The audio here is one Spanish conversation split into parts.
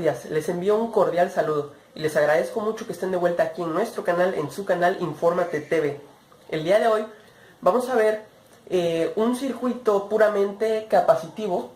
días, les envío un cordial saludo y les agradezco mucho que estén de vuelta aquí en nuestro canal, en su canal Infórmate TV. El día de hoy vamos a ver un circuito puramente capacitivo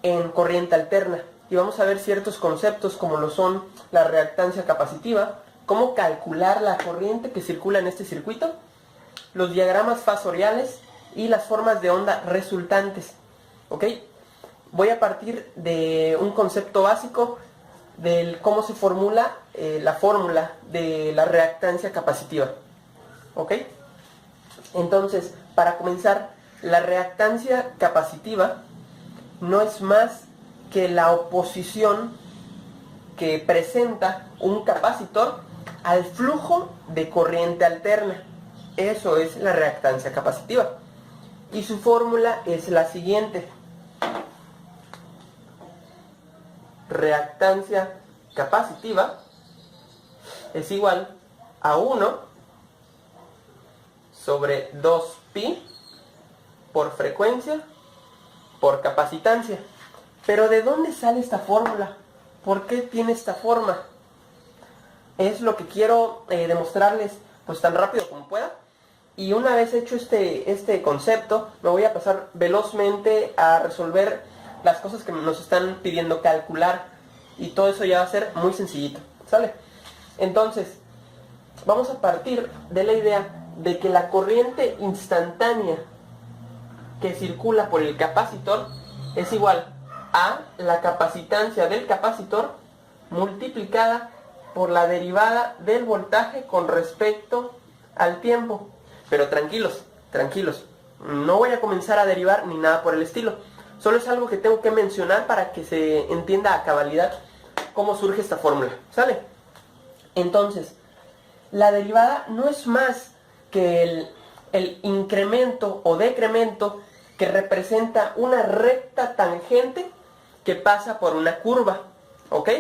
en corriente alterna y vamos a ver ciertos conceptos como lo son la reactancia capacitiva, cómo calcular la corriente que circula en este circuito, los diagramas fasoriales y las formas de onda resultantes. ¿Ok? Voy a partir de un concepto básico del cómo se formula la fórmula de la reactancia capacitiva. ¿Ok? Entonces, para comenzar, la reactancia capacitiva no es más que la oposición que presenta un capacitor al flujo de corriente alterna. Eso es la reactancia capacitiva. Y su fórmula es la siguiente. Reactancia capacitiva es igual a 1 sobre 2pi por frecuencia por capacitancia. Pero ¿de dónde sale esta fórmula? ¿Por qué tiene esta forma? Es lo que quiero demostrarles pues tan rápido como pueda. Y una vez hecho este concepto, me voy a pasar velozmente a resolver las cosas que nos están pidiendo calcular. Y todo eso ya va a ser muy sencillito, ¿sale? Entonces, vamos a partir de la idea de que la corriente instantánea que circula por el capacitor es igual a la capacitancia del capacitor multiplicada por la derivada del voltaje con respecto al tiempo. Pero tranquilos, no voy a comenzar a derivar ni nada por el estilo. Solo es algo que tengo que mencionar para que se entienda a cabalidad cómo surge esta fórmula, ¿sale? Entonces, la derivada no es más que el incremento o decremento que representa una recta tangente que pasa por una curva, ¿ok?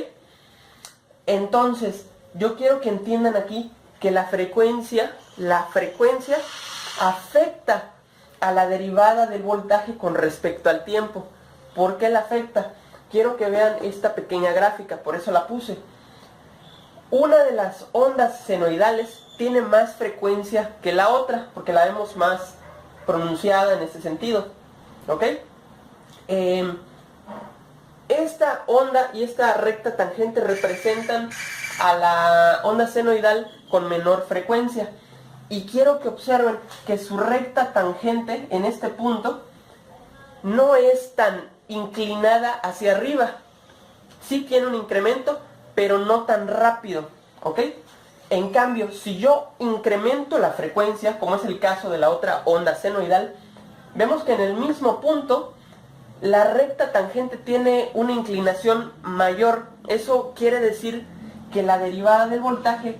Entonces, yo quiero que entiendan aquí que la frecuencia afecta a la derivada del voltaje con respecto al tiempo. ¿Por qué la afecta? Quiero que vean esta pequeña gráfica, por eso la puse. Una de las ondas senoidales tiene más frecuencia que la otra, porque la vemos más pronunciada en este sentido. ¿Ok? Esta onda y esta recta tangente representan a la onda senoidal con menor frecuencia. Y quiero que observen que su recta tangente en este punto no es tan inclinada hacia arriba. Sí tiene un incremento, pero no tan rápido, ¿ok? En cambio, si yo incremento la frecuencia, como es el caso de la otra onda senoidal, vemos que en el mismo punto la recta tangente tiene una inclinación mayor. Eso quiere decir que la derivada del voltaje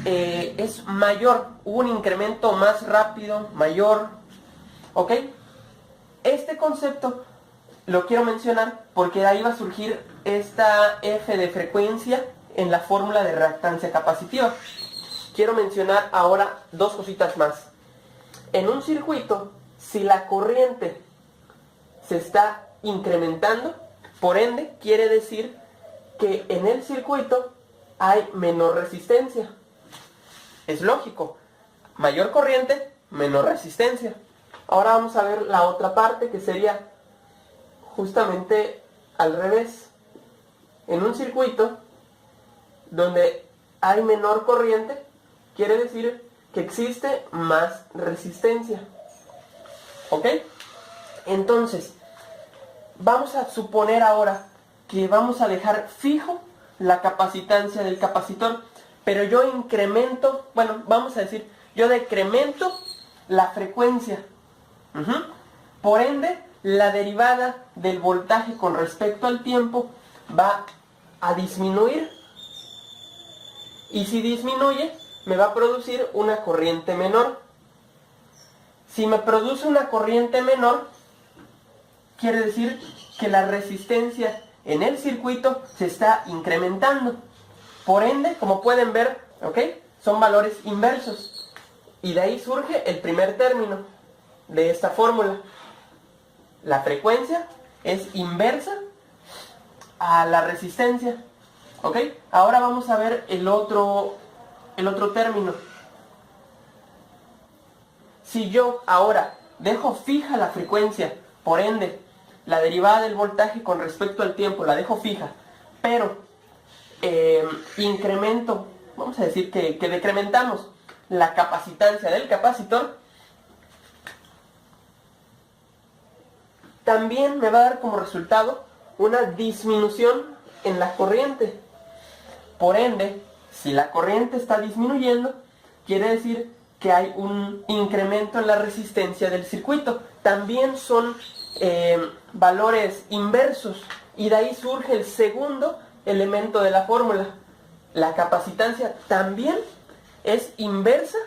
es mayor, hubo un incremento más rápido, mayor, ¿ok? Este concepto lo quiero mencionar porque de ahí va a surgir esta F de frecuencia en la fórmula de reactancia capacitiva. Quiero mencionar ahora dos cositas más. En un circuito, si la corriente se está incrementando, por ende, quiere decir que en el circuito hay menor resistencia. Es lógico, mayor corriente, menor resistencia. Ahora vamos a ver la otra parte, que sería justamente al revés. En un circuito donde hay menor corriente, quiere decir que existe más resistencia. ¿Ok? Entonces, vamos a suponer ahora que vamos a dejar fijo la capacitancia del capacitor, pero yo incremento, bueno, vamos a decir, yo decremento la frecuencia. Por ende, la derivada del voltaje con respecto al tiempo va a disminuir. Y si disminuye, me va a producir una corriente menor. Si me produce una corriente menor, quiere decir que la resistencia en el circuito se está incrementando. Por ende, como pueden ver, ¿ok?, son valores inversos. Y de ahí surge el primer término de esta fórmula. La frecuencia es inversa a la resistencia. ¿Ok? Ahora vamos a ver el otro término. Si yo ahora dejo fija la frecuencia, por ende, la derivada del voltaje con respecto al tiempo la dejo fija, pero incremento, vamos a decir que decrementamos la capacitancia del capacitor, también me va a dar como resultado una disminución en la corriente. Por ende, si la corriente está disminuyendo, quiere decir que hay un incremento en la resistencia del circuito. También son valores inversos, y de ahí surge el segundo elemento de la fórmula. La capacitancia también es inversa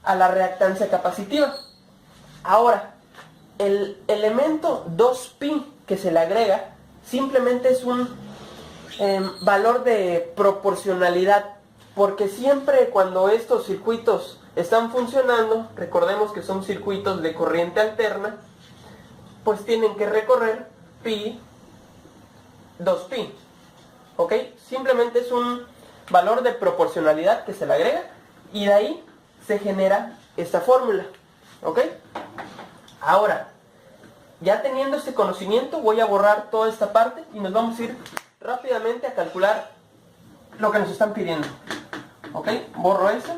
a la reactancia capacitiva. Ahora, el elemento 2pi que se le agrega simplemente es un valor de proporcionalidad, porque siempre cuando estos circuitos están funcionando, recordemos que son circuitos de corriente alterna, pues tienen que recorrer pi 2pi. ¿Ok? Simplemente es un valor de proporcionalidad que se le agrega, y de ahí se genera esta fórmula. ¿Ok? Ahora, ya teniendo este conocimiento, voy a borrar toda esta parte y nos vamos a ir rápidamente a calcular lo que nos están pidiendo. ¿Ok? Borro eso.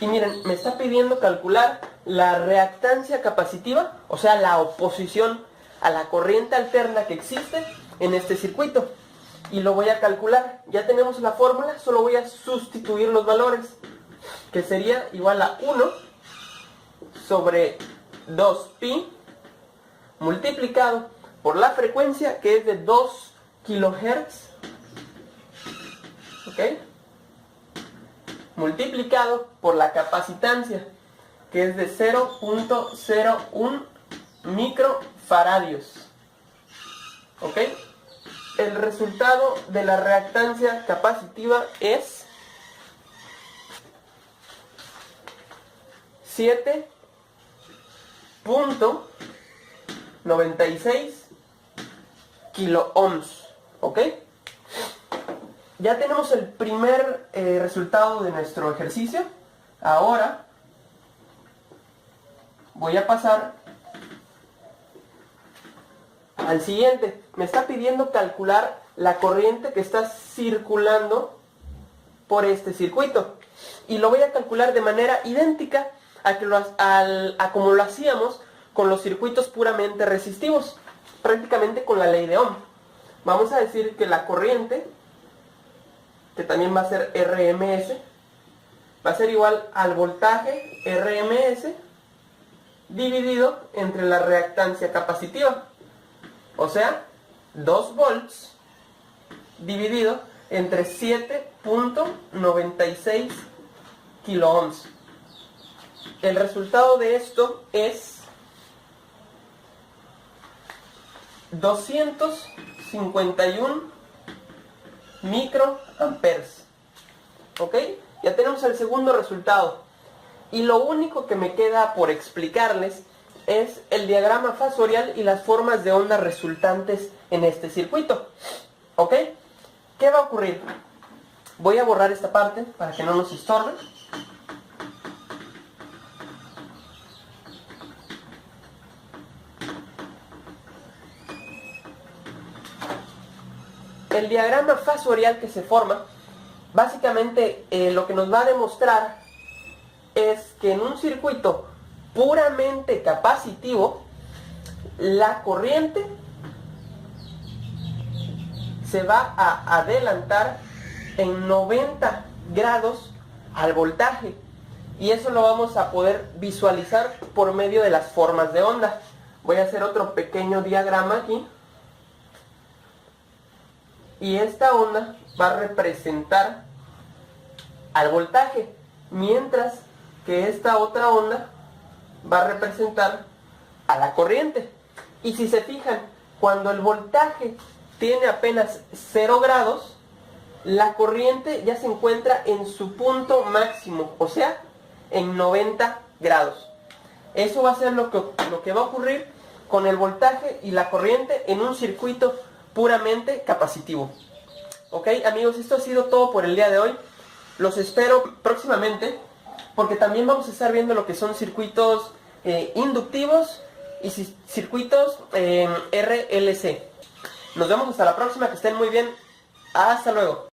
Y miren, me está pidiendo calcular la reactancia capacitiva, o sea, la oposición a la corriente alterna que existe en este circuito. Y lo voy a calcular. Ya tenemos la fórmula, solo voy a sustituir los valores, que sería igual a 1 sobre 2pi multiplicado por la frecuencia, que es de 2 kHz, ¿ok? Multiplicado por la capacitancia, que es de 0.01 microfaradios, ¿ok? El resultado de la reactancia capacitiva es 7.96 kiloohms, ¿ok? Ya tenemos el primer resultado de nuestro ejercicio. Ahora voy a pasar al siguiente. Me está pidiendo calcular la corriente que está circulando por este circuito, y lo voy a calcular de manera idéntica a como lo hacíamos con los circuitos puramente resistivos, prácticamente con la ley de Ohm. Vamos a decir que la corriente, que también va a ser RMS, va a ser igual al voltaje RMS dividido entre la reactancia capacitiva, o sea, 2 volts dividido entre 7.96 kiloohms. El resultado de esto es 251 microamperes. ¿Ok? Ya tenemos el segundo resultado. Y lo único que me queda por explicarles es el diagrama fasorial y las formas de onda resultantes en este circuito. ¿Ok? ¿Qué va a ocurrir? Voy a borrar esta parte para que no nos estorbe. El diagrama fasorial que se forma, básicamente lo que nos va a demostrar es que en un circuito puramente capacitivo, la corriente se va a adelantar en 90 grados al voltaje, y eso lo vamos a poder visualizar por medio de las formas de onda. Voy a hacer otro pequeño diagrama aquí, y esta onda va a representar al voltaje, mientras que esta otra onda va a representar a la corriente. Y si se fijan, cuando el voltaje tiene apenas 0 grados, la corriente ya se encuentra en su punto máximo, o sea, en 90 grados. Eso va a ser lo que va a ocurrir con el voltaje y la corriente en un circuito puramente capacitivo. Ok, amigos, esto ha sido todo por el día de hoy. Los espero próximamente, porque también vamos a estar viendo lo que son circuitos inductivos y circuitos RLC. Nos vemos hasta la próxima, que estén muy bien. Hasta luego.